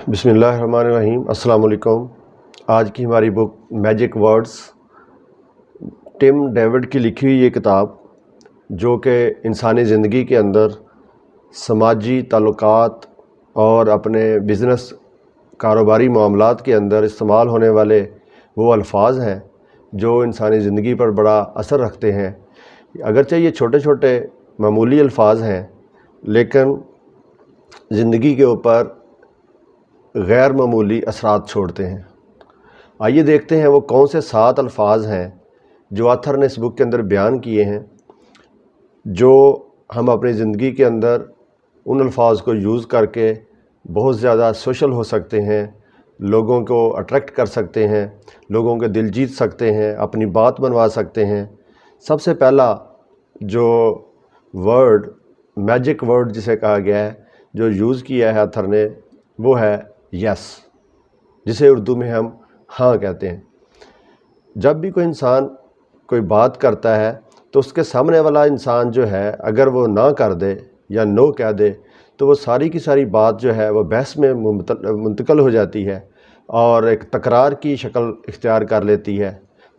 بسم اللہ الرحمن الرحیم۔ السلام علیکم۔ آج کی ہماری بک میجک ورڈز، ٹم ڈیوڈ کی لکھی ہوئی یہ کتاب جو کہ انسانی زندگی کے اندر سماجی تعلقات اور اپنے بزنس کاروباری معاملات کے اندر استعمال ہونے والے وہ الفاظ ہیں جو انسانی زندگی پر بڑا اثر رکھتے ہیں۔ اگرچہ یہ چھوٹے چھوٹے معمولی الفاظ ہیں لیکن زندگی کے اوپر غیر معمولی اثرات چھوڑتے ہیں۔ آئیے دیکھتے ہیں وہ کون سے 7 الفاظ ہیں جو آتھر نے اس بک کے اندر بیان کیے ہیں، جو ہم اپنی زندگی کے اندر ان الفاظ کو یوز کر کے بہت زیادہ سوشل ہو سکتے ہیں، لوگوں کو اٹریکٹ کر سکتے ہیں، لوگوں کے دل جیت سکتے ہیں، اپنی بات منوا سکتے ہیں۔ سب سے پہلا جو ورڈ، میجک ورڈ جسے کہا گیا ہے، جو یوز کیا ہے آتھر نے، وہ ہے یس، جسے اردو میں ہم ہاں کہتے ہیں۔ جب بھی کوئی انسان کوئی بات کرتا ہے تو اس کے سامنے والا انسان جو ہے اگر وہ نہ کر دے یا نو کہہ دے تو وہ ساری کی ساری بات جو ہے وہ بحث میں منتقل ہو جاتی ہے اور ایک تکرار کی شکل اختیار کر لیتی ہے،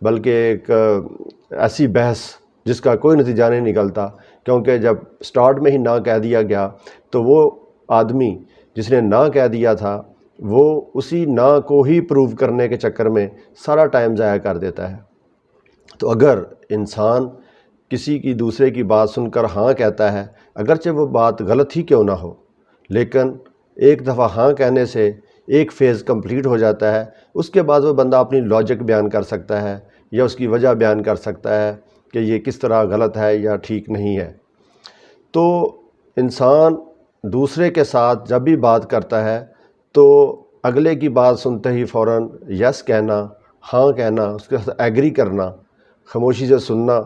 بلکہ ایک ایسی بحث جس کا کوئی نتیجہ نہیں نکلتا، کیونکہ جب سٹارٹ میں ہی نہ کہہ دیا گیا تو وہ آدمی جس نے نہ کہہ دیا تھا وہ اسی نہ کو ہی پروو کرنے کے چکر میں سارا ٹائم ضائع کر دیتا ہے۔ تو اگر انسان کسی کی دوسرے کی بات سن کر ہاں کہتا ہے، اگرچہ وہ بات غلط ہی کیوں نہ ہو، لیکن ایک دفعہ ہاں کہنے سے ایک فیز کمپلیٹ ہو جاتا ہے، اس کے بعد وہ بندہ اپنی لاجک بیان کر سکتا ہے یا اس کی وجہ بیان کر سکتا ہے کہ یہ کس طرح غلط ہے یا ٹھیک نہیں ہے۔ تو انسان دوسرے کے ساتھ جب بھی بات کرتا ہے تو اگلے کی بات سنتے ہی فوراً یس کہنا، ہاں کہنا، اس کے ساتھ ایگری کرنا، خاموشی سے سننا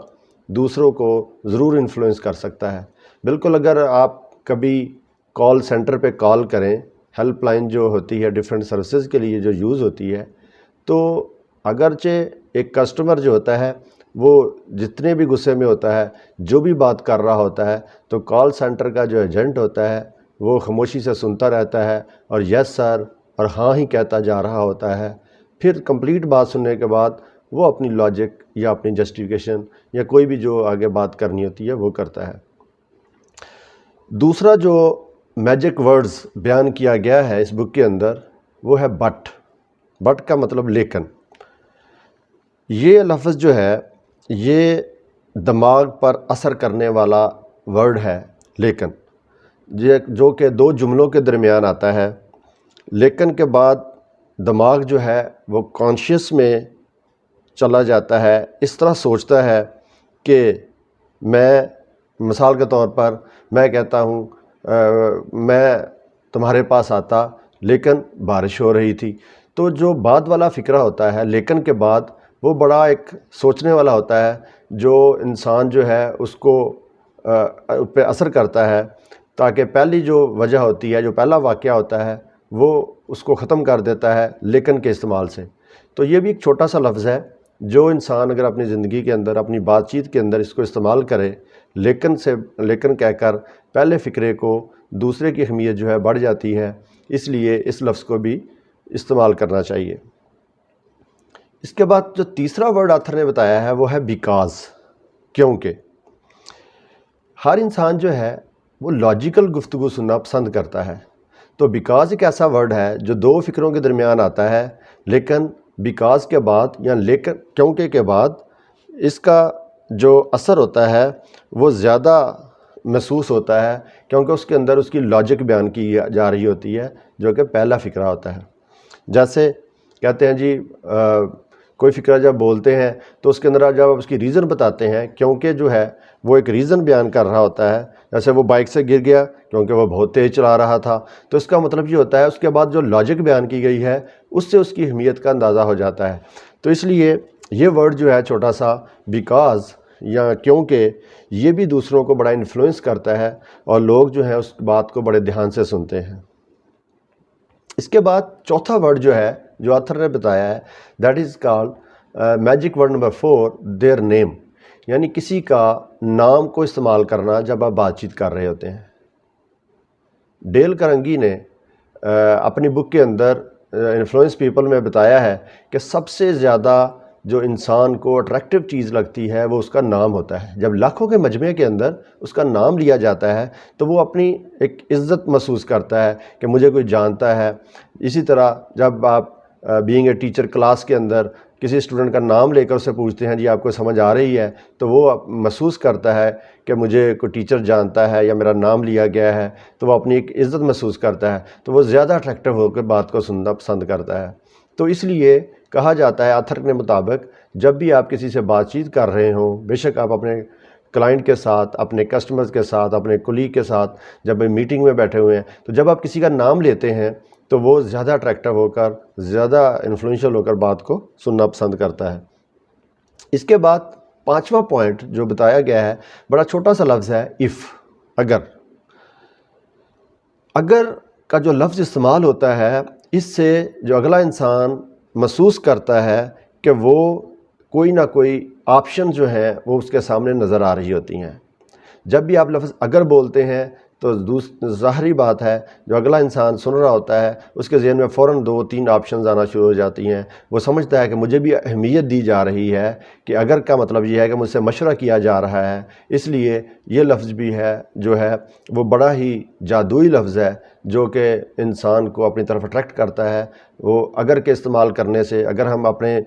دوسروں کو ضرور انفلوئنس کر سکتا ہے۔ بالکل اگر آپ کبھی کال سینٹر پہ کال کریں، ہیلپ لائن جو ہوتی ہے ڈیفرنٹ سروسز کے لیے جو یوز ہوتی ہے، تو اگرچہ ایک کسٹمر جو ہوتا ہے وہ جتنے بھی غصے میں ہوتا ہے، جو بھی بات کر رہا ہوتا ہے، تو کال سینٹر کا جو ایجنٹ ہوتا ہے وہ خاموشی سے سنتا رہتا ہے اور یس سر اور ہاں ہی کہتا جا رہا ہوتا ہے۔ پھر کمپلیٹ بات سننے کے بعد وہ اپنی لاجک یا اپنی جسٹیفیکیشن یا کوئی بھی جو آگے بات کرنی ہوتی ہے وہ کرتا ہے۔ دوسرا جو میجک ورڈز بیان کیا گیا ہے اس بک کے اندر وہ ہے بٹ۔ بٹ کا مطلب لیکن۔ یہ لفظ جو ہے یہ دماغ پر اثر کرنے والا ورڈ ہے لیکن، جو کہ 2 جملوں کے درمیان آتا ہے۔ لیکن کے بعد دماغ جو ہے وہ کانشیس میں چلا جاتا ہے، اس طرح سوچتا ہے کہ میں مثال کے طور پر میں کہتا ہوں میں تمہارے پاس آتا لیکن بارش ہو رہی تھی۔ تو جو بعد والا فقرہ ہوتا ہے لیکن کے بعد، وہ بڑا ایک سوچنے والا ہوتا ہے، جو انسان جو ہے اس کو پہ اثر کرتا ہے، تاکہ پہلی جو وجہ ہوتی ہے، جو پہلا واقعہ ہوتا ہے، وہ اس کو ختم کر دیتا ہے لیکن کے استعمال سے۔ تو یہ بھی ایک چھوٹا سا لفظ ہے جو انسان اگر اپنی زندگی کے اندر، اپنی بات چیت کے اندر اس کو استعمال کرے، لیکن کہہ کر پہلے فقرے کو دوسرے کی اہمیت جو ہے بڑھ جاتی ہے، اس لیے اس لفظ کو بھی استعمال کرنا چاہیے۔ اس کے بعد جو تیسرا ورڈ آتھر نے بتایا ہے وہ ہے بیکاز، کیونکہ۔ ہر انسان جو ہے وہ لاجیکل گفتگو سننا پسند کرتا ہے، تو بیکاز ایک ایسا ورڈ ہے جو 2 فقروں کے درمیان آتا ہے، لیکن بیکاز کے بعد یا لیکن کیونکہ کے بعد اس کا جو اثر ہوتا ہے وہ زیادہ محسوس ہوتا ہے، کیونکہ اس کے اندر اس کی لاجک بیان کی جا رہی ہوتی ہے جو کہ پہلا فقرہ ہوتا ہے۔ جیسے کہتے ہیں جی کوئی فقرہ جب بولتے ہیں تو اس کے اندر جب آپ اس کی ریزن بتاتے ہیں، کیونکہ جو ہے وہ ایک ریزن بیان کر رہا ہوتا ہے، جیسے وہ بائک سے گر گیا کیونکہ وہ بہت تیز چلا رہا تھا، تو اس کا مطلب یہ ہوتا ہے اس کے بعد جو لاجک بیان کی گئی ہے اس سے اس کی اہمیت کا اندازہ ہو جاتا ہے۔ تو اس لیے یہ ورڈ جو ہے چھوٹا سا بیکاز یا کیونکہ، یہ بھی دوسروں کو بڑا انفلوئنس کرتا ہے اور لوگ جو ہیں اس بات کو بڑے دھیان سے سنتے ہیں۔ اس کے بعد چوتھا ورڈ جو ہے جو آتھر نے بتایا ہے، that is called magic word number 4 their name, یعنی کسی کا نام کو استعمال کرنا جب آپ بات چیت کر رہے ہوتے ہیں۔ ڈیل کارنگی نے اپنی بک کے اندر انفلوئنس پیپل میں بتایا ہے کہ سب سے زیادہ جو انسان کو اٹریکٹیو چیز لگتی ہے وہ اس کا نام ہوتا ہے. جب لاکھوں کے مجمع کے اندر اس کا نام لیا جاتا ہے تو وہ اپنی ایک عزت محسوس کرتا ہے کہ مجھے کوئی جانتا ہے. اسی طرح جب آپ بینگ اے ٹیچر کلاس کے اندر کسی اسٹوڈنٹ کا نام لے کر اسے پوچھتے ہیں جی آپ کو سمجھ آ رہی ہے، تو وہ محسوس کرتا ہے کہ مجھے کوئی ٹیچر جانتا ہے یا میرا نام لیا گیا ہے، تو وہ اپنی ایک عزت محسوس کرتا ہے، تو وہ زیادہ اٹریکٹیو ہو کر بات کو سننا پسند کرتا ہے. تو اس لیے کہا جاتا ہے آتھر کے مطابق جب بھی آپ کسی سے بات چیت کر رہے ہوں، بے شک آپ اپنے کلائنٹ کے ساتھ، اپنے کسٹمرز کے ساتھ، اپنے کولیگ کے ساتھ جب میٹنگ میں بیٹھے ہوئے ہیں، تو جب آپ کسی کا نام لیتے ہیں تو وہ زیادہ اٹریکٹیو ہو کر، زیادہ انفلوئنشل ہو کر بات کو سننا پسند کرتا ہے. اس کے بعد 5واں پوائنٹ جو بتایا گیا ہے، بڑا چھوٹا سا لفظ ہے اف، اگر. اگر کا جو لفظ استعمال ہوتا ہے، اس سے جو اگلا انسان محسوس کرتا ہے کہ وہ کوئی نہ کوئی آپشن جو ہیں وہ اس کے سامنے نظر آ رہی ہوتی ہیں. جب بھی آپ لفظ اگر بولتے ہیں تو ظاہری بات ہے جو اگلا انسان سن رہا ہوتا ہے اس کے ذہن میں فوراً 2-3 آپشنز آنا شروع ہو جاتی ہیں. وہ سمجھتا ہے کہ مجھے بھی اہمیت دی جا رہی ہے، کہ اگر کا مطلب یہ ہے کہ مجھ سے مشورہ کیا جا رہا ہے. اس لیے یہ لفظ بھی ہے جو ہے وہ بڑا ہی جادوئی لفظ ہے جو کہ انسان کو اپنی طرف اٹریکٹ کرتا ہے. وہ اگر کے استعمال کرنے سے، اگر ہم اپنے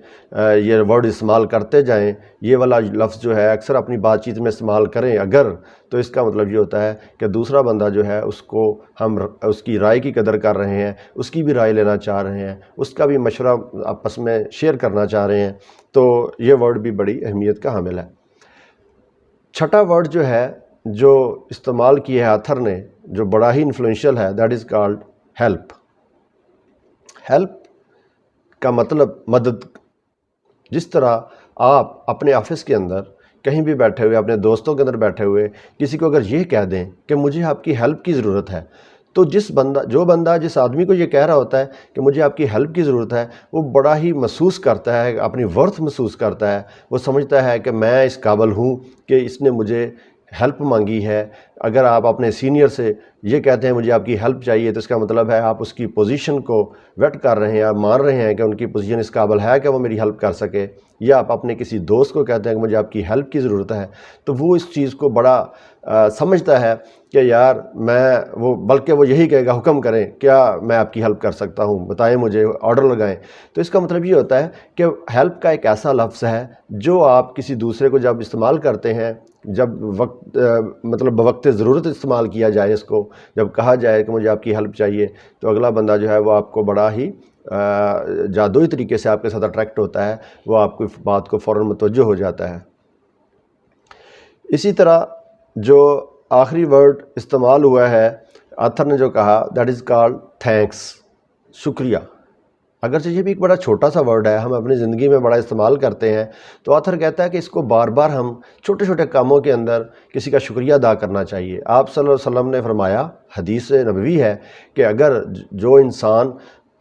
یہ ورڈ استعمال کرتے جائیں، یہ والا لفظ جو ہے اکثر اپنی بات چیت میں استعمال کریں اگر، تو اس کا مطلب یہ ہوتا ہے کہ دوسرا بندہ جو ہے اس کو ہم اس کی رائے کی قدر کر رہے ہیں، اس کی بھی رائے لینا چاہ رہے ہیں، اس کا بھی مشورہ آپس میں شیئر کرنا چاہ رہے ہیں. تو یہ ورڈ بھی بڑی اہمیت کا حامل ہے. چھٹا ورڈ جو ہے جو استعمال کیا ہے آتھر نے، جو بڑا ہی انفلوئنشل ہے، that is called help. Help کا مطلب مدد. جس طرح آپ اپنے آفس کے اندر کہیں بھی بیٹھے ہوئے، اپنے دوستوں کے اندر بیٹھے ہوئے کسی کو اگر یہ کہہ دیں کہ مجھے آپ کی ہیلپ کی ضرورت ہے، تو جو بندہ جس آدمی کو یہ کہہ رہا ہوتا ہے کہ مجھے آپ کی ہیلپ کی ضرورت ہے، وہ بڑا ہی محسوس کرتا ہے، اپنی ورتھ محسوس کرتا ہے. وہ سمجھتا ہے کہ میں اس قابل ہوں کہ اس نے مجھے ہیلپ مانگی ہے. اگر آپ اپنے سینئر سے یہ کہتے ہیں مجھے آپ کی ہیلپ چاہیے، تو اس کا مطلب ہے آپ اس کی پوزیشن کو ویٹ کر رہے ہیں، آپ مان رہے ہیں کہ ان کی پوزیشن اس قابل ہے کہ وہ میری ہیلپ کر سکے. یا آپ اپنے کسی دوست کو کہتے ہیں کہ مجھے آپ کی ہیلپ کی ضرورت ہے، تو وہ اس چیز کو بڑا سمجھتا ہے کہ یار بلکہ وہ یہی کہے گا حکم کریں، کیا میں آپ کی ہیلپ کر سکتا ہوں، بتائیں مجھے، آرڈر لگائیں. تو اس کا مطلب یہ ہوتا ہے کہ ہیلپ کا ایک ایسا لفظ ہے جو آپ کسی دوسرے کو جب استعمال کرتے ہیں، جب بوقت ضرورت استعمال کیا جائے، اس کو جب کہا جائے کہ مجھے آپ کی ہیلپ چاہیے، تو اگلا بندہ جو ہے وہ آپ کو بڑا ہی جادوئی طریقے سے آپ کے ساتھ اٹریکٹ ہوتا ہے، وہ آپ کی بات کو فوراً متوجہ ہو جاتا ہے. اسی طرح جو آخری ورڈ استعمال ہوا ہے آتھر نے جو کہا، دیٹ از کالڈ تھینکس، شکریہ. اگرچہ یہ بھی ایک بڑا چھوٹا سا ورڈ ہے، ہم اپنی زندگی میں بڑا استعمال کرتے ہیں، تو آتھر کہتا ہے کہ اس کو بار بار ہم چھوٹے چھوٹے کاموں کے اندر کسی کا شکریہ ادا کرنا چاہیے. آپ صلی اللہ علیہ وسلم نے فرمایا، حدیث نبوی ہے، کہ اگر جو انسان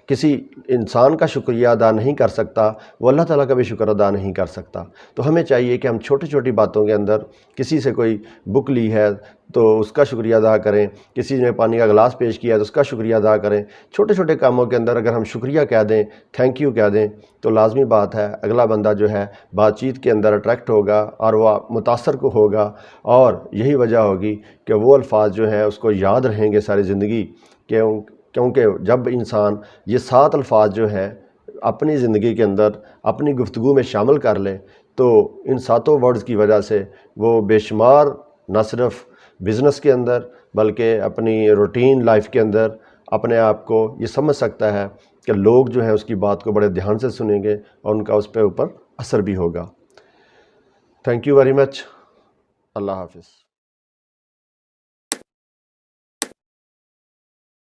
کسی انسان کا شکریہ ادا نہیں کر سکتا، وہ اللہ تعالیٰ کا بھی شکر ادا نہیں کر سکتا. تو ہمیں چاہیے کہ ہم چھوٹی چھوٹی باتوں کے اندر، کسی سے کوئی بک لی ہے تو اس کا شکریہ ادا کریں، کسی نے پانی کا گلاس پیش کیا ہے تو اس کا شکریہ ادا کریں. چھوٹے چھوٹے کاموں کے اندر اگر ہم شکریہ کہہ دیں، تھینک یو کہہ دیں، تو لازمی بات ہے اگلا بندہ جو ہے بات چیت کے اندر اٹریکٹ ہوگا اور وہ متاثر کو ہوگا، اور یہی وجہ ہوگی کہ وہ الفاظ جو ہیں اس کو یاد رہیں گے ساری زندگی. کیونکہ جب انسان یہ 7 الفاظ جو ہیں اپنی زندگی کے اندر اپنی گفتگو میں شامل کر لے، تو ان 7 ورڈز کی وجہ سے وہ بے شمار نہ صرف بزنس کے اندر بلکہ اپنی روٹین لائف کے اندر اپنے آپ کو یہ سمجھ سکتا ہے کہ لوگ جو ہیں اس کی بات کو بڑے دھیان سے سنیں گے اور ان کا اس پہ اوپر اثر بھی ہوگا. Thank you very much. اللہ حافظ.